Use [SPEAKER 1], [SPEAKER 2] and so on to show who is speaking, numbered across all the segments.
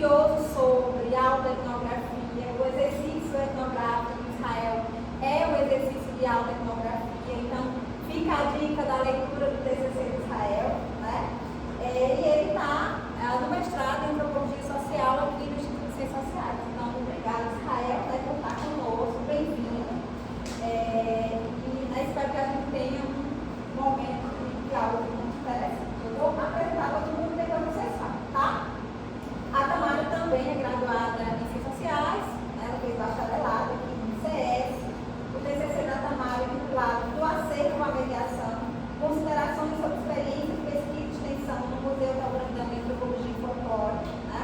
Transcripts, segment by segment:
[SPEAKER 1] estudioso sobre autoetnografia. O exercício etnográfico de Israel é o exercício de autoetnografia. Então, fica a dica da leitura do TCC de Israel, né? E ele está no mestrado em Antropologia Social aqui no Instituto de Ciências Sociais. Então, obrigado, Israel, por estar conosco, bem-vindo. E espero que a gente tenha um momento de diálogo muito interessante. Eu vou apresentar todo mundo e depois vocês falam, tá? A Tamara também é graduada em Ciências Sociais, né? Ela fez bacharelado aqui no ICS. O TCC da Tamara é titulado Do Acervo à Mediação, Considerações sobre Experiências, Pesquisa e Extensão no Museu Teobrandão de Antropologia e Folclore, né?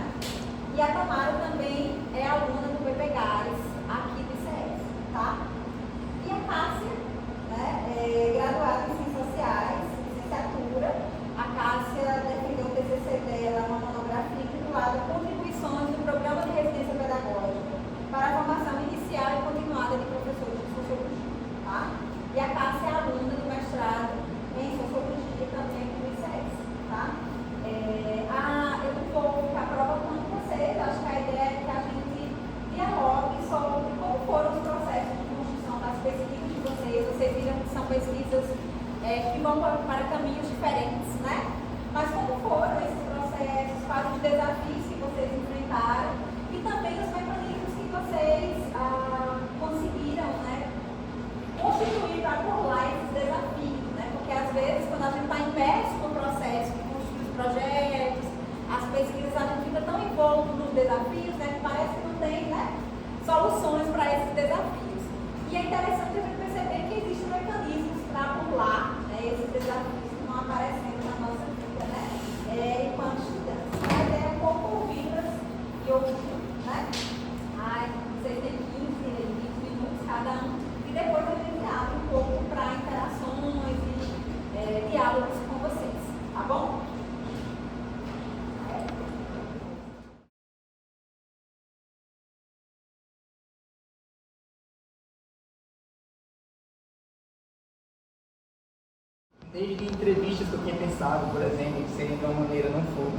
[SPEAKER 1] E a Tamara também é aluna do PPGARES, aqui do ICS, tá? E a Cássia, né, é graduada em Ciências Sociais, licenciatura. A Cássia defendeu o TCC dela, uma monografia titulada Contribuições do Programa de Residência Pedagógica para a Formação Inicial e Continuada de Professores de Sociologia, tá? E a Cássia é aluna do mestrado em Sociologia também do ICS, tá? Eu vou ficar provocando vocês, acho que a ideia é que a gente dialogue sobre como foram os processos de construção das pesquisas de vocês. Vocês viram que são pesquisas que vão para caminhos diferentes, né? Mas como foram esses processos, quais os desafios que vocês enfrentaram e também os mecanismos que vocês conseguiram, né, constituir para burlar esses desafios, né? Porque às vezes, quando a gente está imerso no processo de construir os projetos, as pesquisas, a gente fica tão envolto nos desafios, né, que parece que não tem, né, soluções para esses desafios. E é interessante a gente perceber que existem mecanismos para burlar, né, esses desafios que vão aparecendo na nossa vida, né, enquanto estudantes. A ideia é um pouco ouvi-las e ouvir, né? Vocês têm 15, 20 minutos cada um, e depois a gente abre um pouco para interações e diálogos com vocês, tá bom?
[SPEAKER 2] Desde entrevistas que eu tinha pensado, por exemplo, que seria de uma maneira, não foi.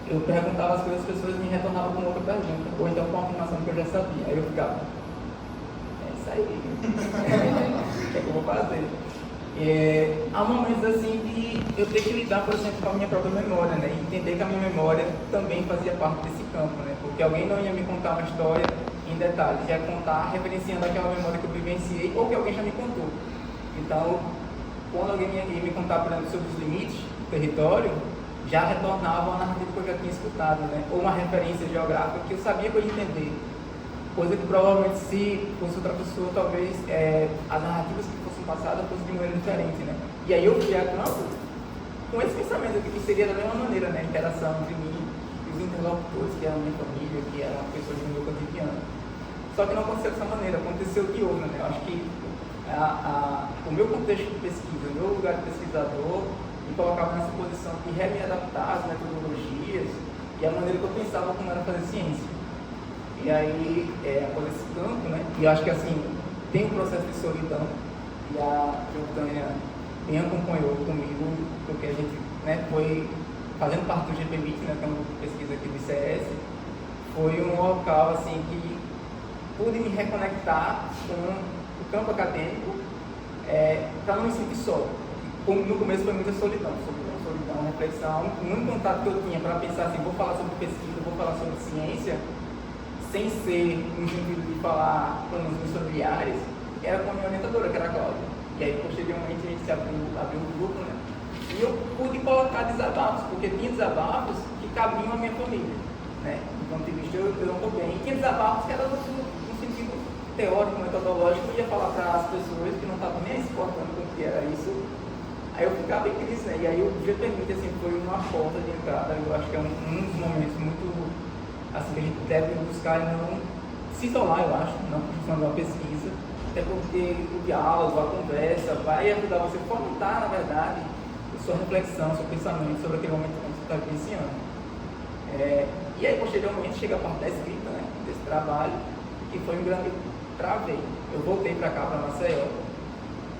[SPEAKER 2] Eu perguntava as coisas, as pessoas me retornavam com outra pergunta, ou então com a afirmação que eu já sabia. Aí eu ficava, é isso aí, o que é que eu vou fazer? Há momentos assim que eu tenho que lidar, por exemplo, com a minha própria memória, né? E entender que a minha memória também fazia parte desse campo, né? Porque alguém não ia me contar uma história em detalhes, ia contar referenciando aquela memória que eu vivenciei ou que alguém já me contou. Então, quando alguém ia me contar, por exemplo, sobre os limites do território, já retornava uma narrativa que eu já tinha escutado, né? Ou uma referência geográfica que eu sabia que eu ia entender. Coisa que provavelmente, se fosse outra pessoa, talvez as narrativas que fossem passadas fossem de maneira diferente, né? E aí eu fui a campo com esse pensamento aqui, que seria da mesma maneira, né? A interação entre mim e os interlocutores, que eram a minha família, que eram pessoas do meu cotidiano. Só que não aconteceu dessa maneira, aconteceu de outra, né? Eu acho que o meu contexto de pesquisa, o meu lugar de pesquisador, me colocava nessa posição de me adaptar às metodologias e a maneira que eu pensava como era fazer ciência. E aí, após esse campo, né, e eu acho que assim, tem um processo de solidão, e a Tânia bem acompanhou comigo, porque a gente, né, foi fazendo parte do GPMIT, né, que é um grupo de pesquisa aqui do ICS, foi um local assim que pude me reconectar com o campo acadêmico, para não me sentir só. No começo foi muita solidão, reflexão. O único contato que eu tinha para pensar assim, vou falar sobre pesquisa, vou falar sobre ciência, sem ser no sentido de falar com os meus familiares, era com a minha orientadora, que era a Cláudia. E aí, posteriormente, a gente se abriu um grupo, né? E eu pude colocar desabafos, porque tinha desabafos que cabiam à minha família, né? Do ponto de vista, eu não estou bem. E tinha desabafos que eram no sentido teórico, metodológico, eu ia falar para as pessoas que não estavam nem se importando com o que era isso. Aí eu ficava em crise, né? E aí o GPMIT, assim, foi uma porta de entrada. Eu acho que é um dos momentos muito, assim, que a gente deve buscar e não se isolar, eu acho, na construção de uma pesquisa, até porque o diálogo, a conversa vai ajudar você a fomentar, na verdade, a sua reflexão, seu pensamento sobre aquele momento que você está vivenciando. E aí, posteriormente, chega a parte da escrita, né, desse trabalho, que foi um grande travei. Eu voltei para cá, para Maceió,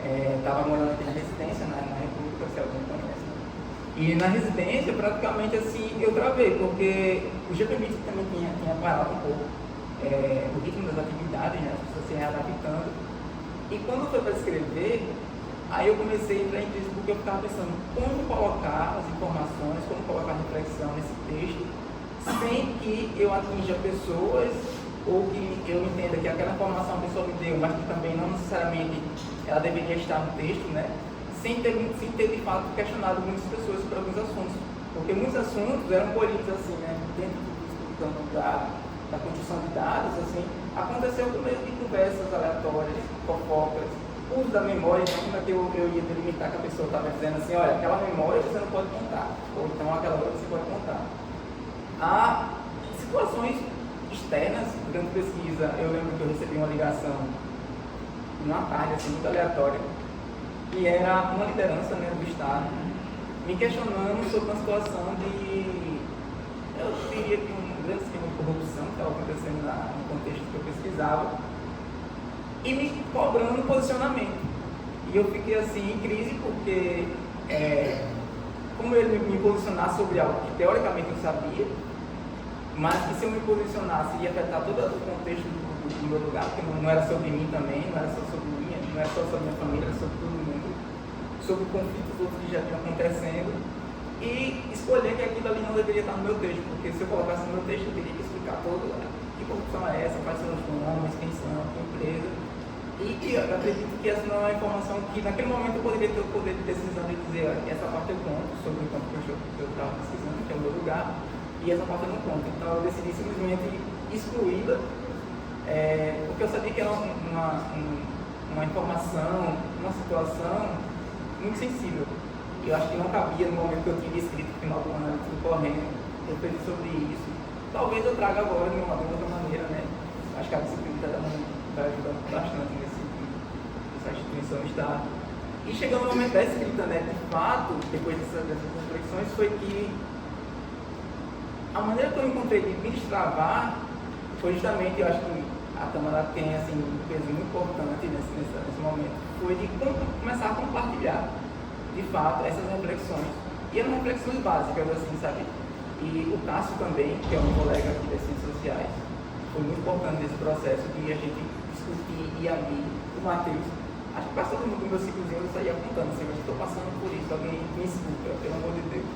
[SPEAKER 2] estava morando aqui na residência, na República, se alguém conhece, né? E na residência, praticamente assim, eu travei, porque o GPMIT também tinha parado um pouco o ritmo das atividades, né, as pessoas se readaptando. E quando foi para escrever, aí eu comecei a entrar em crise, porque eu ficava pensando como colocar as informações, como colocar a reflexão nesse texto, sem que eu atinja pessoas, ou que eu entenda que aquela informação a pessoa me deu, mas que também não necessariamente ela deveria estar no texto, né? Sem ter de fato questionado muitas pessoas sobre alguns assuntos, porque muitos assuntos eram polidos assim, né? Dentro do campo da construção de dados, assim, aconteceu por meio de conversas aleatórias, fofocas, uso da memória, então como é que eu ia delimitar que a pessoa estava dizendo assim, olha, aquela memória você não pode contar, ou então aquela outra você pode contar. Há situações externas, durante a pesquisa, eu lembro que eu recebi uma ligação numa tarde, assim, muito aleatória, que era uma liderança, né, do Estado, me questionando sobre uma situação de, eu diria que um grande esquema de corrupção que estava acontecendo no contexto que eu pesquisava, e me cobrando um posicionamento. E eu fiquei assim em crise porque, como ele me posicionar sobre algo que teoricamente eu sabia, mas que se eu me posicionasse ia afetar todo o contexto do meu lugar, porque não era sobre mim também, não era só sobre mim, não era só sobre minha família, era sobre todo mundo, sobre conflitos outros que já vinham acontecendo, e escolher que aquilo ali não deveria estar no meu texto, porque se eu colocasse no meu texto eu teria que explicar todo que corrupção é essa, quais são os nomes, quem são, que empresa, e eu acredito que essa não é uma informação que naquele momento eu poderia ter o poder de decisão de dizer, essa parte eu conto sobre o campo que eu estava pesquisando, que é o meu lugar, e essa parte eu não conto. Então eu decidi simplesmente excluí-la, porque eu sabia que era uma informação, uma situação muito sensível. E eu acho que não cabia no momento que eu tinha escrito no final do ano, tudo correndo, refletir sobre isso. Talvez eu traga agora de uma outra maneira, né? Acho que a disciplina vai ajudar bastante nessa instituição está. E chegando no momento da escrita, né? De fato, depois dessas reflexões, foi que a maneira que eu encontrei de me destravar foi justamente, eu acho que a Tamara tem assim, um peso muito importante nesse momento, foi de começar a compartilhar, de fato, essas reflexões. E eram reflexões básicas, assim, sabe? E o Cássio também, que é um colega aqui das ciências sociais, foi muito importante nesse processo de a gente discutir e abrir. O Matheus, acho que quase todo mundo do meu ciclozinho eu saía apontando assim, mas estou passando por isso, alguém me escuta, pelo amor de Deus.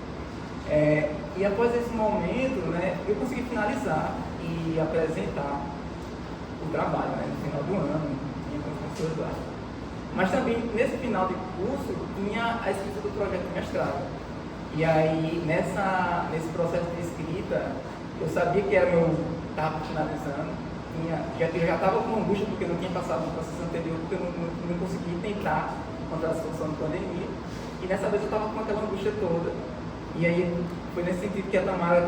[SPEAKER 2] E após esse momento, né, eu consegui finalizar e apresentar o trabalho, né, no final do ano, tinha com as pessoas lá. Mas também, nesse final de curso, tinha a escrita do projeto de mestrado. E aí, nesse processo de escrita, eu sabia que era estava finalizando, eu já estava com angústia porque eu não tinha passado no processo anterior, porque eu não consegui tentar encontrar a solução da pandemia. E nessa vez eu estava com aquela angústia toda. E aí foi nesse sentido que a Tamara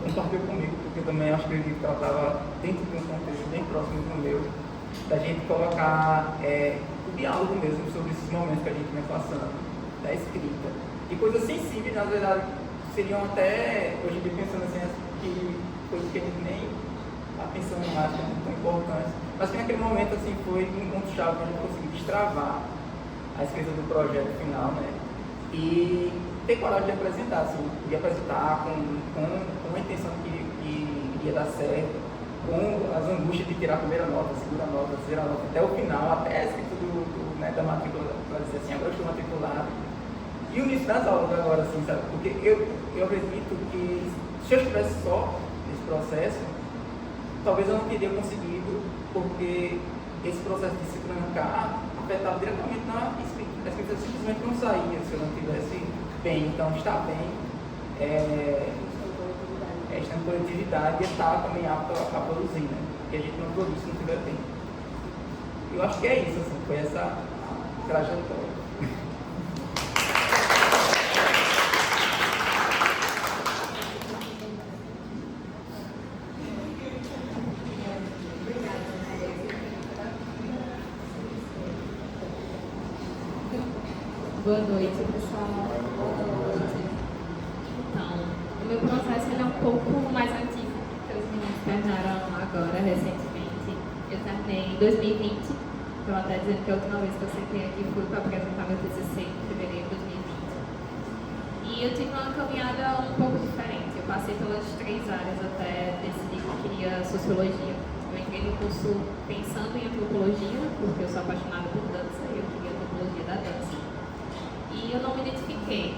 [SPEAKER 2] compartilhou comigo, porque eu também acredito que ela estava dentro de um contexto bem próximo do meu, da gente colocar o diálogo mesmo sobre esses momentos que a gente vem passando, da escrita. E coisas sensíveis, na verdade, seriam até, hoje em dia pensando assim, que coisas que a gente nem está pensando mais, que é muito importante. Mas que naquele momento assim, foi um ponto-chave para a gente conseguir destravar a escrita do projeto final, né? E ter coragem de apresentar, assim, de apresentar com a intenção que ia dar certo, com as angústias de tirar a primeira nota, a segunda nota, a terceira nota, até o final, até a escrita da matrícula, para dizer assim, agora eu estou matriculado. E o início das aulas agora, assim, sabe? Porque eu acredito que se eu estivesse só nesse processo, talvez eu não teria conseguido, porque esse processo de se trancar afetava diretamente na escrita. A escrita simplesmente não saía se eu não estivesse bem. Então, estar bem estar em coletividade e estar também apto a produzir, né? Porque a gente não produz se não estiver bem. Eu acho que é isso, assim, foi essa trajetória.
[SPEAKER 3] Boa noite, pessoal. Boa noite. Então, o meu processo ele é um pouco mais antigo, porque os meninos terminaram agora, recentemente. Eu terminei em 2020, estou até dizendo que a última vez que eu sentei aqui fui para apresentar meu TCC em fevereiro de 2020. E E eu tive uma caminhada um pouco diferente. Eu passei pelas 3 áreas até decidir que eu queria sociologia. Eu entrei no curso pensando em antropologia, porque eu sou apaixonada por dança e eu queria antropologia da dança. E eu não me identifiquei.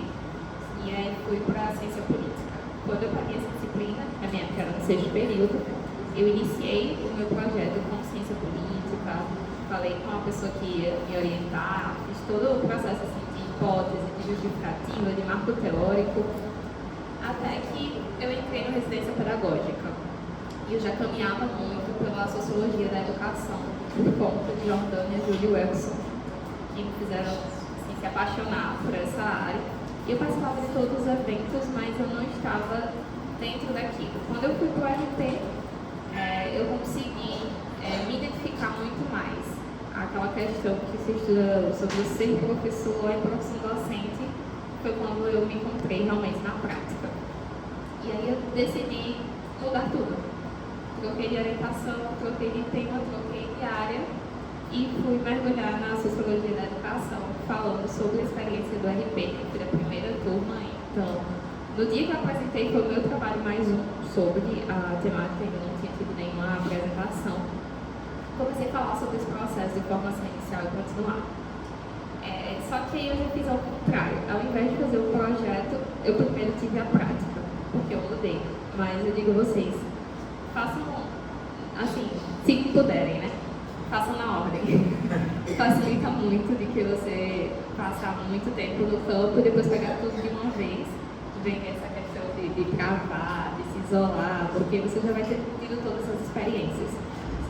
[SPEAKER 3] E aí fui para a ciência política. Quando eu paguei essa disciplina, na minha época era no 6º período, eu iniciei o meu projeto com ciência política, falei com uma pessoa que ia me orientar, fiz todo o processo assim, de hipótese, de justificativa, de marco teórico, até que eu entrei na residência pedagógica. E eu já caminhava muito pela sociologia da educação, por conta de Jordânia e Júlio Elson, que me fizeram assim, se apaixonar por essa área. E eu participava de todos os eventos, mas eu não estava dentro daquilo. Quando eu fui para o RT, eu consegui me identificar muito mais. Aquela questão que se estuda sobre ser professor e profissão docente foi quando eu me encontrei realmente na prática. E aí eu decidi mudar tudo. Troquei de orientação, troquei de tema, troquei de área e fui mergulhar na sociologia da educação, falando sobre a experiência do RP, que foi a primeira turma. Então, no dia que eu apresentei, foi o meu trabalho mais um sobre a temática, ainda não tinha tido nenhuma apresentação. Comecei a falar sobre esse processo de formação inicial e continuar. Só que aí eu já fiz ao contrário. Ao invés de fazer o projeto, eu primeiro tive a prática, porque eu mudei. Mas eu digo a vocês, façam assim, se puderem, né? Façam na ordem. Facilita muito de que você passar muito tempo no campo e depois pegar tudo de uma vez. Vem essa questão de travar, de se isolar, porque você já vai ter tido todas essas experiências.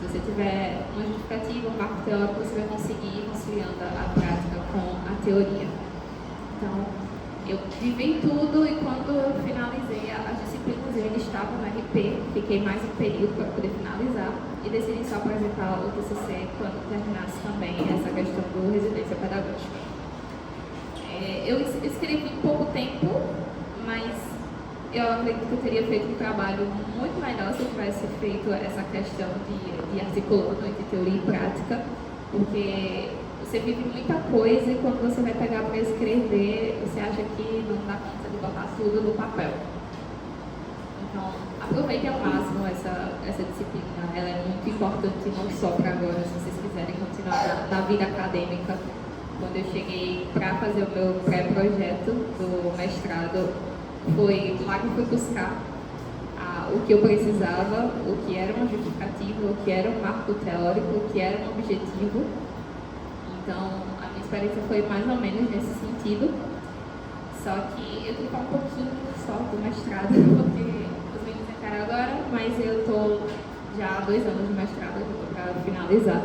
[SPEAKER 3] Se você tiver uma justificativa, um marco teórico, você vai conseguir ir conciliando a prática com a teoria. Então, eu vivi tudo e quando eu finalizei as disciplinas, eu ainda estava no RP, fiquei mais um período para poder finalizar e decidi só apresentar o TCC quando terminasse também essa questão do residência pedagógica. Eu escrevi em pouco tempo, mas eu acredito que eu teria feito um trabalho muito melhor se eu tivesse feito essa questão de articulando entre teoria e prática, porque você vive muita coisa e quando você vai pegar para escrever, você acha que não dá conta de botar tudo no papel. Então, aproveite ao máximo essa disciplina, ela é muito importante não só para agora, se vocês quiserem continuar na vida acadêmica. Quando eu cheguei para fazer o meu pré-projeto do mestrado, foi lá que eu fui buscar o que eu precisava, o que era uma justificativa, o que era um marco teórico, o que era um objetivo. Então, a minha experiência foi mais ou menos nesse sentido, só que eu tive um pouquinho só do mestrado, porque os meninos entraram agora, mas eu estou já há 2 anos de mestrado, eu estou para finalizar.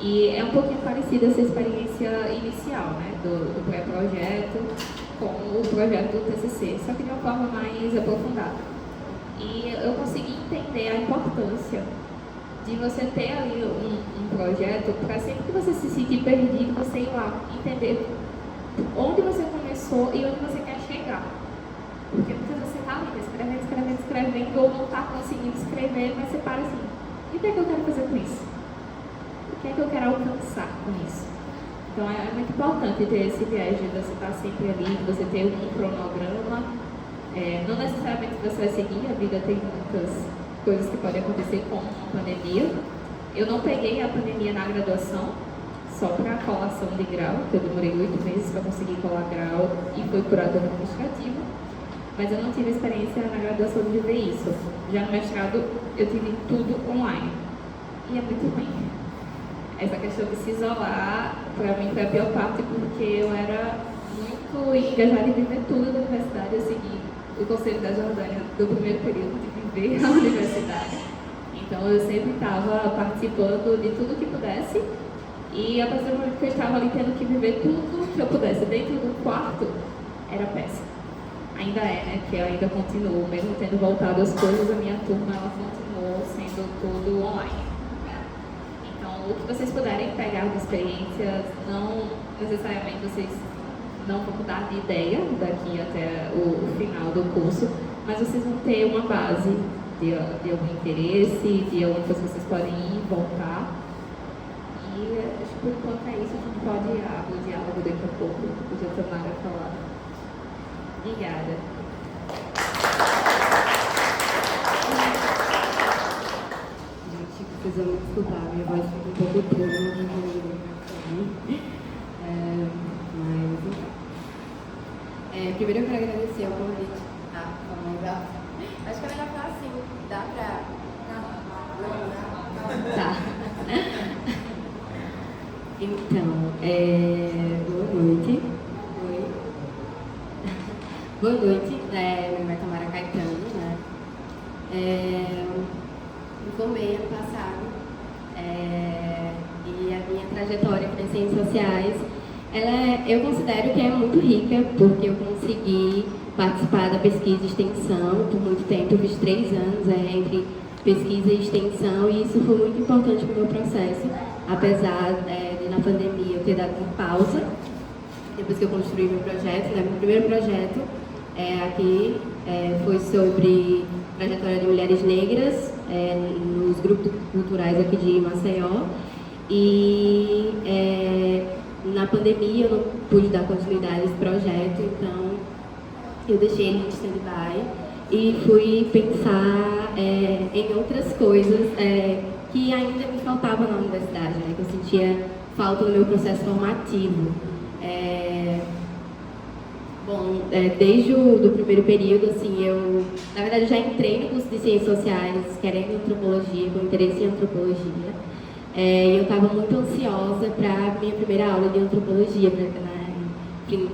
[SPEAKER 3] E é um pouquinho parecida essa experiência inicial, né, do pré-projeto com o projeto do TCC, só que de uma forma mais aprofundada. E eu consegui entender a importância de você ter ali um projeto para sempre que você se sentir perdido, você ir lá, entender onde você começou e onde você quer chegar. Porque muitas vezes você está ali escrevendo, ou não está conseguindo escrever, mas você para assim, e o que é que eu quero fazer com isso? O que é que eu quero alcançar com isso? Então é muito importante ter esse viés de você estar sempre ali, de você ter um cronograma. Não necessariamente você vai seguir, a vida tem muitas coisas que podem acontecer com a pandemia. Eu não peguei a pandemia na graduação, só para a colação de grau, que eu demorei 8 meses para conseguir colar grau e foi por ato administrativo, mas eu não tive experiência na graduação de viver isso. Já no mestrado eu tive tudo online e é muito ruim. Essa questão de se isolar, para mim foi a pior parte, porque eu era muito engajada em viver tudo da universidade. Eu segui o conselho da Jordânia do primeiro período de viver a universidade. Então eu sempre estava participando de tudo que pudesse e a partir do momento que eu estava ali tendo que viver tudo que eu pudesse dentro do quarto, era péssimo. Ainda é, né, que ainda continuo, mesmo tendo voltado as coisas, a minha turma ela continuou sendo tudo online. O que vocês puderem pegar de experiências, não necessariamente vocês não vão mudar de ideia daqui até o final do curso, mas vocês vão ter uma base de algum interesse, de onde vocês podem ir e voltar. E acho que por enquanto é isso, a gente pode abrir o diálogo daqui a pouco, depois a Tamara falar. Obrigada.
[SPEAKER 4] Gente, vocês vão me desculpar, minha voz fica um pouco toda, não vou mas primeiro eu quero agradecer ao convite. Legal. Acho que é melhor falar assim, dá pra. Tá. Então, boa noite. Oi. Boa noite, meu nome é Tamara Caetano, né? Me formei ano passado e a minha trajetória aqui nas ciências sociais, eu considero que é muito rica, porque eu consegui participar da pesquisa e extensão por muito tempo. Eu fiz 3 anos entre pesquisa e extensão, e isso foi muito importante para o meu processo, apesar de na pandemia eu ter dado uma pausa depois que eu construí meu projeto. Meu primeiro projeto aqui foi sobre trajetória de mulheres negras nos grupos culturais aqui de Maceió, e na pandemia eu não pude dar continuidade a esse projeto, então eu deixei ele em stand-by e fui pensar em outras coisas que ainda me faltavam na universidade, né, que eu sentia falta no meu processo formativo. Desde o primeiro período, assim, eu, na verdade, já entrei no curso de Ciências Sociais, querendo antropologia, com interesse em antropologia. E eu estava muito ansiosa para a minha primeira aula de antropologia,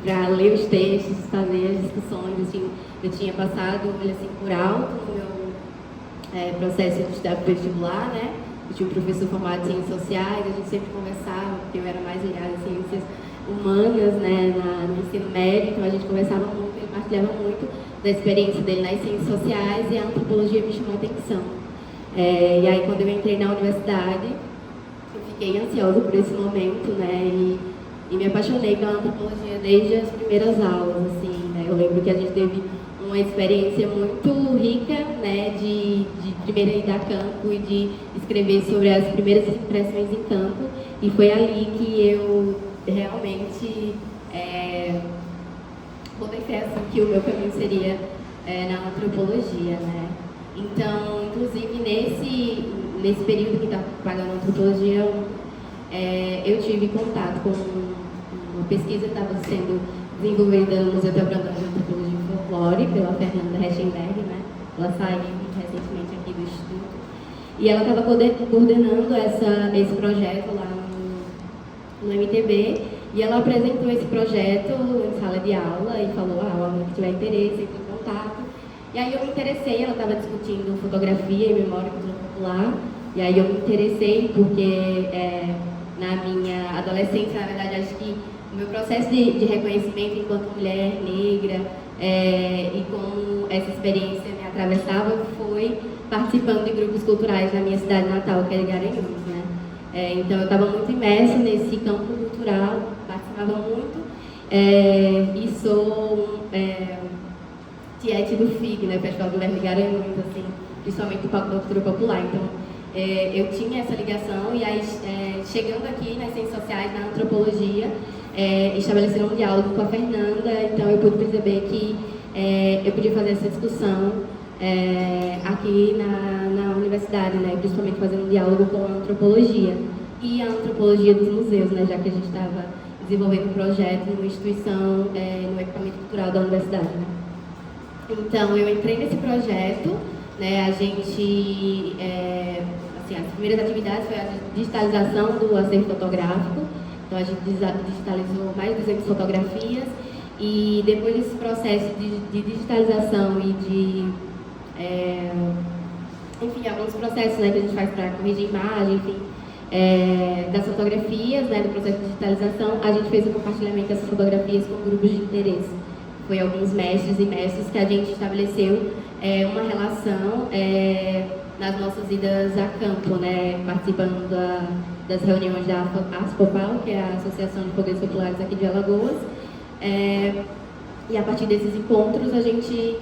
[SPEAKER 4] para ler os textos, fazer as discussões. Assim, eu tinha passado assim, por alto no meu processo de estudar vestibular, né? Eu tinha um professor formado em Ciências Sociais, a gente sempre conversava, porque eu era mais ligada em Ciências Humanas, né, no ensino médio, então a gente conversava muito, ele partilhava muito da experiência dele nas Ciências Sociais, e a antropologia me chamou a atenção. E aí, quando eu entrei na universidade, eu fiquei ansiosa por esse momento, né, e me apaixonei pela antropologia desde as primeiras aulas, assim, né. Eu lembro que a gente teve uma experiência muito rica, né, de primeiro ir a campo e de escrever sobre as primeiras impressões em campo, e foi ali que eu realmente botei fé assim, que o meu caminho seria na antropologia, né. Então, inclusive, nesse período que estava pagando antropologia, eu tive contato com uma pesquisa que estava sendo desenvolvida no Museu Teobrandão de Antropologia e Folclore, pela Fernanda Rechenberg, né? Ela saiu recentemente aqui do Instituto. E ela estava coordenando esse projeto lá no MTB, e ela apresentou esse projeto em sala de aula e falou: o aluno que tiver interesse, entre em contato. E aí eu me interessei, ela estava discutindo fotografia e memória cultural popular, e aí eu me interessei porque na minha adolescência, na verdade, acho que o meu processo de reconhecimento enquanto mulher negra e como essa experiência me atravessava foi participando de grupos culturais na minha cidade natal, que é de Garanhuns, né? Então eu estava muito imersa nesse campo cultural, participava muito, e sou tiete do FIG, né, Festival do Verme Garanhuns, assim, principalmente do Palco da Cultura Popular. Então eu tinha essa ligação, e aí chegando aqui nas Ciências Sociais, na Antropologia, estabeleceram um diálogo com a Fernanda, então eu pude perceber que eu podia fazer essa discussão aqui na universidade, né, principalmente fazendo um diálogo com a antropologia e a antropologia dos museus, né, já que a gente estava desenvolvendo um projeto numa instituição, no equipamento cultural da universidade, né. Então eu entrei nesse projeto, né, a gente, assim, as primeiras atividades foi a digitalização do acervo fotográfico. Então a gente digitalizou mais de 200 fotografias, e depois desse processo de digitalização e de, enfim, alguns processos, né, que a gente faz para corrigir imagem, enfim, das fotografias, né, do processo de digitalização, a gente fez o compartilhamento dessas fotografias com grupos de interesse. Foi alguns mestres e mestres que a gente estabeleceu uma relação nas nossas idas a campo, né, participando das reuniões da ASPOPAL, que é a Associação de Poderes Populares aqui de Alagoas, e a partir desses encontros a gente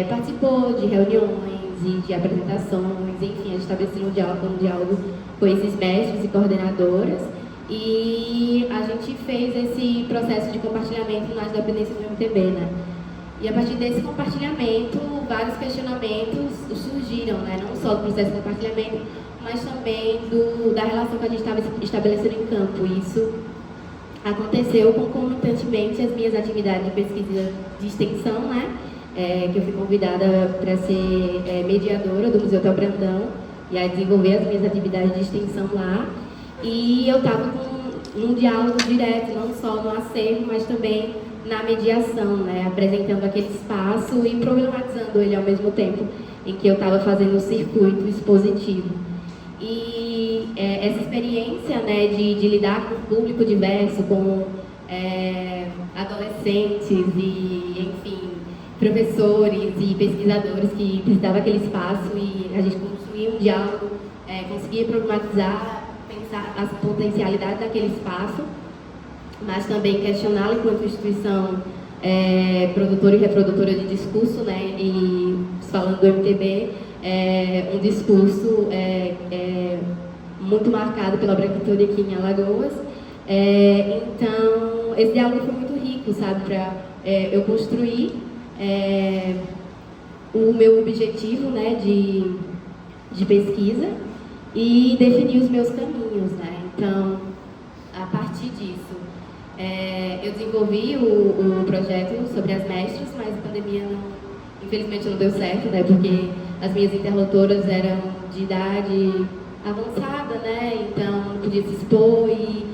[SPEAKER 4] participou de reuniões e de apresentações, enfim, a gente estabeleceu um diálogo com esses mestres e coordenadoras, e a gente fez esse processo de compartilhamento nas dependências do MTB, né. E a partir desse compartilhamento, vários questionamentos surgiram, né? Não só do processo de compartilhamento, mas também da relação que a gente estava estabelecendo em campo. Isso aconteceu concomitantemente às minhas atividades de pesquisa de extensão, né? Que eu fui convidada para ser mediadora do Museu Tel Brandão e a desenvolver as minhas atividades de extensão lá. E eu estava num diálogo direto, não só no acervo, mas também na mediação, né? Apresentando aquele espaço e problematizando ele ao mesmo tempo em que eu estava fazendo o circuito expositivo. E essa experiência, né, de lidar com um público diverso, com adolescentes e, enfim, professores e pesquisadores que precisavam daquele espaço e a gente construía um diálogo, conseguia problematizar, pensar as potencialidades daquele espaço, mas também questioná-lo enquanto instituição produtora e reprodutora de discurso, né, e falando do MTB, um discurso muito marcado pela branquitude aqui em Alagoas. Então, esse diálogo foi muito rico, sabe, para eu construir o meu objetivo, né, de pesquisa e definir os meus caminhos, né. Então, a partir disso, eu desenvolvi o projeto sobre as mestras, mas a pandemia infelizmente não deu certo, né, porque as minhas interlocutoras eram de idade avançada, né, então não podia se expor e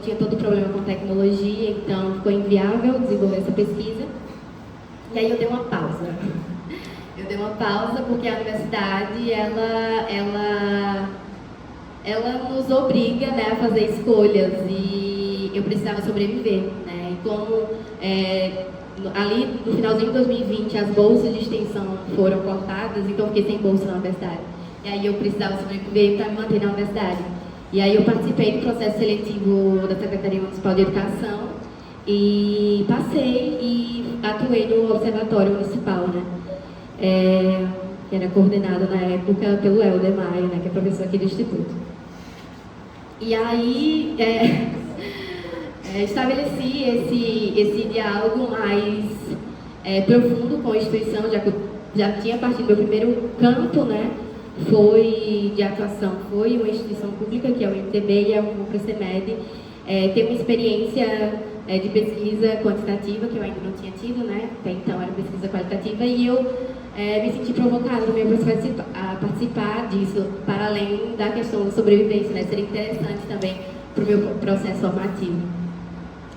[SPEAKER 4] tinha todo o problema com tecnologia, então ficou inviável desenvolver essa pesquisa. E aí eu dei uma pausa. Eu dei uma pausa porque a universidade, ela nos obriga, né, a fazer escolhas e eu precisava sobreviver, né, e como ali no finalzinho de 2020 as bolsas de extensão foram cortadas, então eu fiquei sem bolsa na universidade. E aí eu precisava sobreviver para me manter na universidade. E aí eu participei do processo seletivo da Secretaria Municipal de Educação e passei e atuei no Observatório Municipal, né? Que era coordenado na época pelo Helder Maia, né, que é professor aqui do Instituto. E aí estabeleci esse diálogo mais profundo com a instituição, já que eu já tinha partido do meu primeiro campo, né, foi de atuação, foi uma instituição pública, que é o MTB, e é o CRECEMED. Tem uma experiência de pesquisa quantitativa, que eu ainda não tinha tido, né, até então era pesquisa qualitativa, e eu me senti provocada também a participar disso, para além da questão da sobrevivência, né, seria interessante também para o meu processo formativo.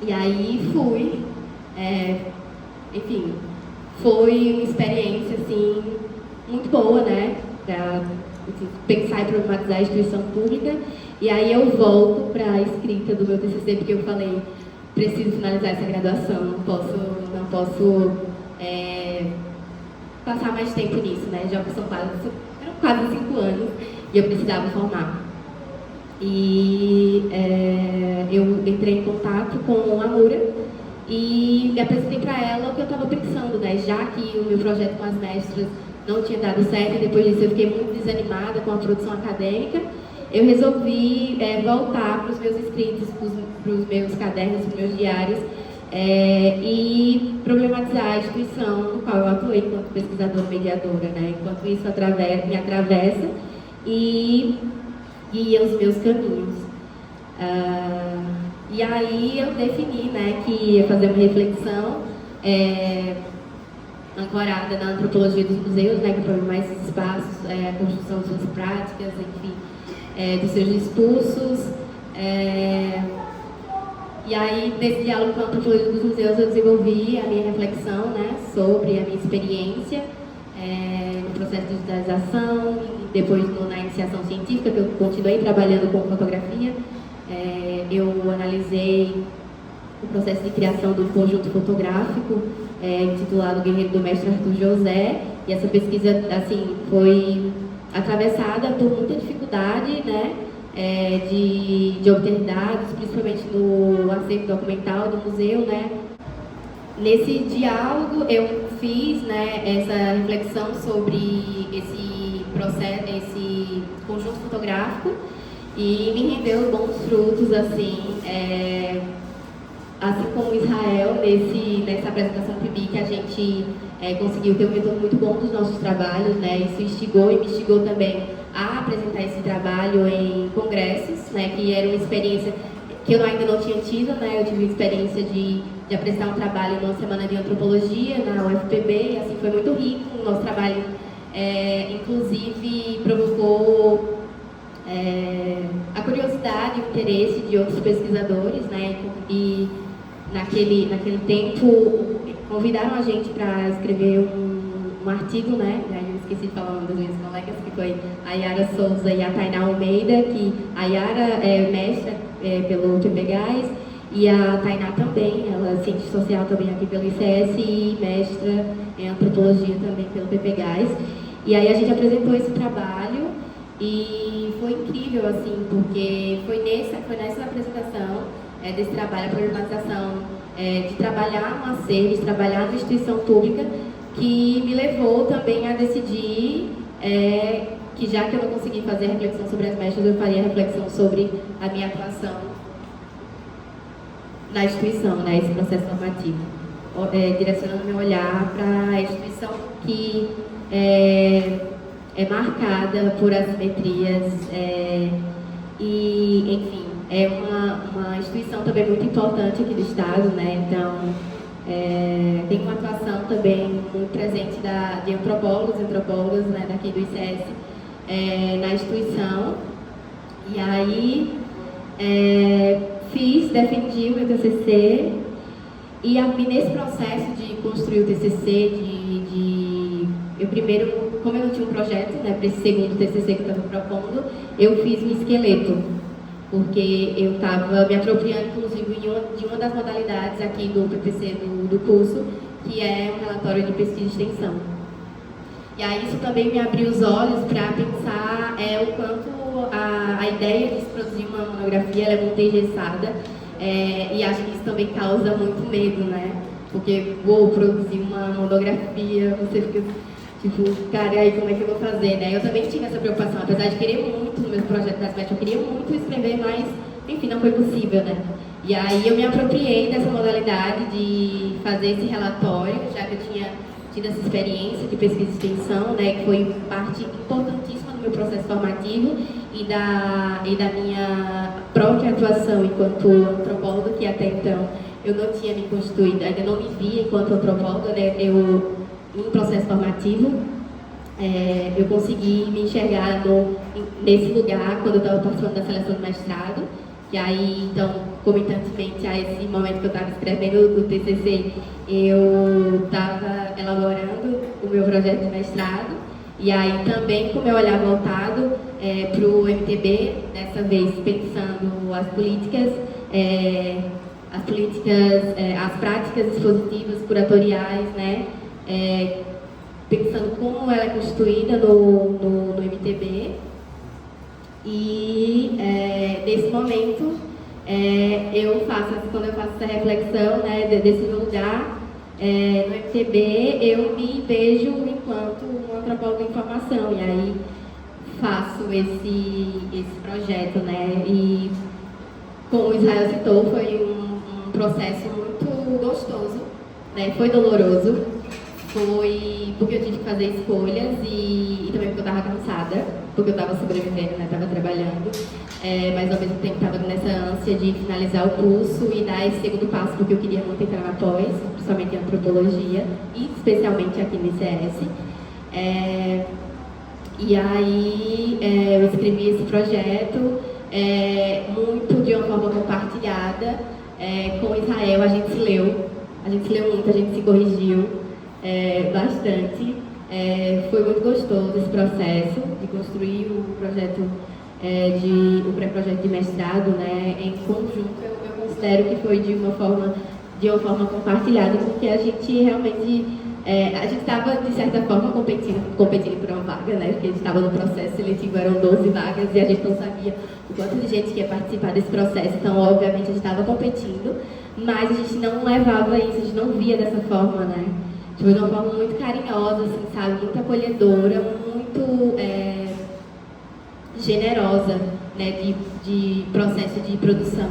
[SPEAKER 4] E aí fui, enfim, foi uma experiência, assim, muito boa, né, para pensar e problematizar a instituição pública. E aí eu volto para a escrita do meu TCC, porque eu falei, preciso finalizar essa graduação, não posso passar mais tempo nisso, né, já eram quase 5 anos e eu precisava formar. E eu entrei em contato com a Amura e me apresentei para ela o que eu estava pensando, né, já que o meu projeto com as mestras não tinha dado certo, e depois disso eu fiquei muito desanimada com a produção acadêmica. Eu resolvi voltar para os meus escritos, para os meus cadernos, para os meus diários, e problematizar a instituição no qual eu atuei enquanto pesquisadora mediadora, né? Enquanto isso me atravessa e guia os meus caminhos. E aí eu defini, né, que ia fazer uma reflexão ancorada na antropologia dos museus, né, que problema esses espaços, a construção de suas práticas, enfim, dos seus discursos. E aí, nesse diálogo com a antropologia dos museus, eu desenvolvi a minha reflexão, né, sobre a minha experiência no processo de digitalização, e depois na iniciação científica, que eu continuei trabalhando com fotografia. Eu analisei o processo de criação do conjunto fotográfico, intitulado Guerreiro do Mestre Arthur José, e essa pesquisa, assim, foi atravessada por muita dificuldade, né, de obter dados, principalmente no acervo documental do museu, né. Nesse diálogo eu fiz, né, essa reflexão sobre esse processo, esse conjunto fotográfico, e me rendeu bons frutos, assim, assim como Israel, nessa apresentação do PIBIC, a gente conseguiu ter um retorno muito bom dos nossos trabalhos, né? Isso instigou e me instigou também a apresentar esse trabalho em congressos, né? Que era uma experiência que eu ainda não tinha tido, né? Eu tive a experiência de apresentar um trabalho numa semana de antropologia na UFPB, e assim foi muito rico. O nosso trabalho, inclusive, provocou a curiosidade e o interesse de outros pesquisadores, né? E naquele tempo convidaram a gente para escrever um artigo, né? Aí eu esqueci de falar uma das minhas colegas, que foi a Yara Souza e a Tainá Almeida, que a Yara é mestra pelo PPGás e a Tainá também, ela é cientista social também aqui pelo ICS e mestra em antropologia também pelo PPGás. E aí a gente apresentou esse trabalho e foi incrível, assim, porque foi nessa apresentação desse trabalho, a problematização de trabalhar no acervo, de trabalhar na instituição pública, que me levou também a decidir que, já que eu não consegui fazer a reflexão sobre as mestras, eu faria a reflexão sobre a minha atuação na instituição, né, esse processo normativo, direcionando meu olhar para a instituição que é marcada por assimetrias e, enfim, é uma instituição também muito importante aqui do Estado, né? Então, tem uma atuação também muito presente de antropólogos e antropólogas, né, daqui do ICS na instituição. E aí, defendi o meu TCC e nesse processo de construir o TCC, eu primeiro, como eu não tinha um projeto, né, para esse segundo TCC que eu estava propondo, eu fiz um esqueleto, porque eu estava me apropriando, inclusive, de uma das modalidades aqui do PPC do curso, que é um relatório de pesquisa e extensão. E aí isso também me abriu os olhos para pensar o quanto a ideia de se produzir uma monografia ela é muito engessada, e acho que isso também causa muito medo, né? Porque vou produzir uma monografia, você fica tipo, cara, aí como é que eu vou fazer, né? Eu também tive essa preocupação, apesar de querer muito no meu projeto das MET, eu queria muito escrever, mas, enfim, não foi possível, né? E aí eu me apropriei dessa modalidade de fazer esse relatório, já que eu tinha tido essa experiência de pesquisa e extensão, né? Que foi parte importantíssima do meu processo formativo e da minha própria atuação enquanto antropóloga, que até então eu não tinha me constituído, ainda não me via enquanto antropóloga, né? No processo formativo, eu consegui me enxergar nesse lugar quando eu estava participando da seleção do mestrado. E aí, então, comitantemente a esse momento que eu estava escrevendo o TCC, eu estava elaborando o meu projeto de mestrado. E aí também com o meu olhar voltado para o MTB, dessa vez pensando as práticas expositivas, curatoriais, né? Pensando como ela é construída no MTB. E nesse momento, quando eu faço essa reflexão, né, desse lugar, no MTB, eu me vejo enquanto um antropólogo em formação, e aí faço esse projeto, né, e como o Israel citou, foi um processo muito gostoso, né, foi doloroso, foi porque eu tive que fazer escolhas e também porque eu estava cansada, porque eu estava sobrevivendo, né, estava trabalhando, mas ao mesmo tempo estava nessa ânsia de finalizar o curso e dar esse segundo passo, porque eu queria muito entrar na pós, principalmente em antropologia, e especialmente aqui no ICS. E aí eu escrevi esse projeto muito de uma forma compartilhada com Israel. A gente se leu muito, a gente se corrigiu bastante. Foi muito gostoso esse processo de construir o projeto, o pré-projeto de mestrado, né, em conjunto. Eu considero que foi de uma forma compartilhada, porque a gente realmente a gente estava, de certa forma, competindo por uma vaga, né? Porque a gente estava no processo seletivo, eram 12 vagas e a gente não sabia o quanto de gente que ia participar desse processo. Então, obviamente, a gente estava competindo, mas a gente não levava isso, a gente não via dessa forma, né? Tipo, de uma forma muito carinhosa, assim, sabe? Muito acolhedora, muito generosa, né? De processo de produção.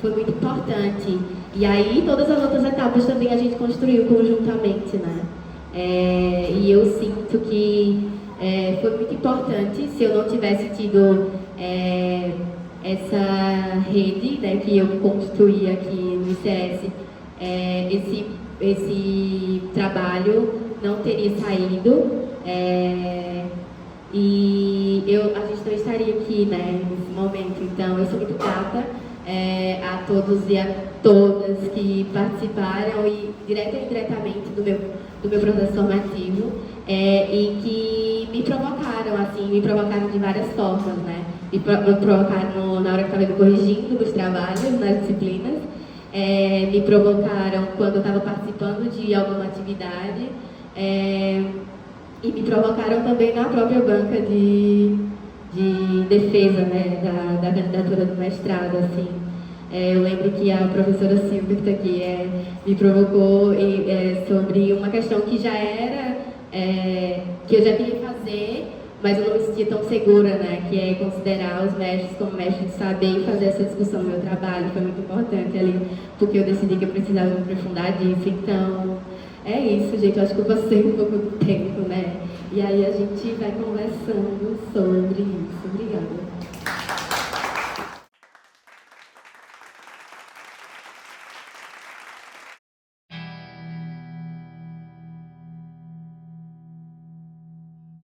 [SPEAKER 4] Foi muito importante. E aí todas as outras etapas também a gente construiu conjuntamente, né? E eu sinto que foi muito importante. Se eu não tivesse tido essa rede, né, que eu construí aqui no ICS, esse trabalho não teria saído, e a gente não estaria aqui, né, nesse momento. Então eu sou muito grata a todos e a todas que participaram e direta e indiretamente do meu processo formativo, e que me provocaram de várias formas, né? Me provocaram na hora que eu estava me corrigindo nos trabalhos, nas disciplinas, me provocaram quando eu estava participando de alguma atividade, e me provocaram também na própria banca de defesa, né, da candidatura do mestrado, assim. Eu lembro que a professora Silvia, que está aqui, me provocou sobre uma questão que já era, que eu já queria fazer, mas eu não me sentia tão segura, né, que é considerar os mestres como mestres de saber e fazer essa discussão no meu trabalho. Foi muito importante ali, porque eu decidi que eu precisava me aprofundar disso. Então, é isso, gente. Eu acho que eu passei um pouco do tempo, né? E aí a gente vai conversando sobre isso. Obrigada.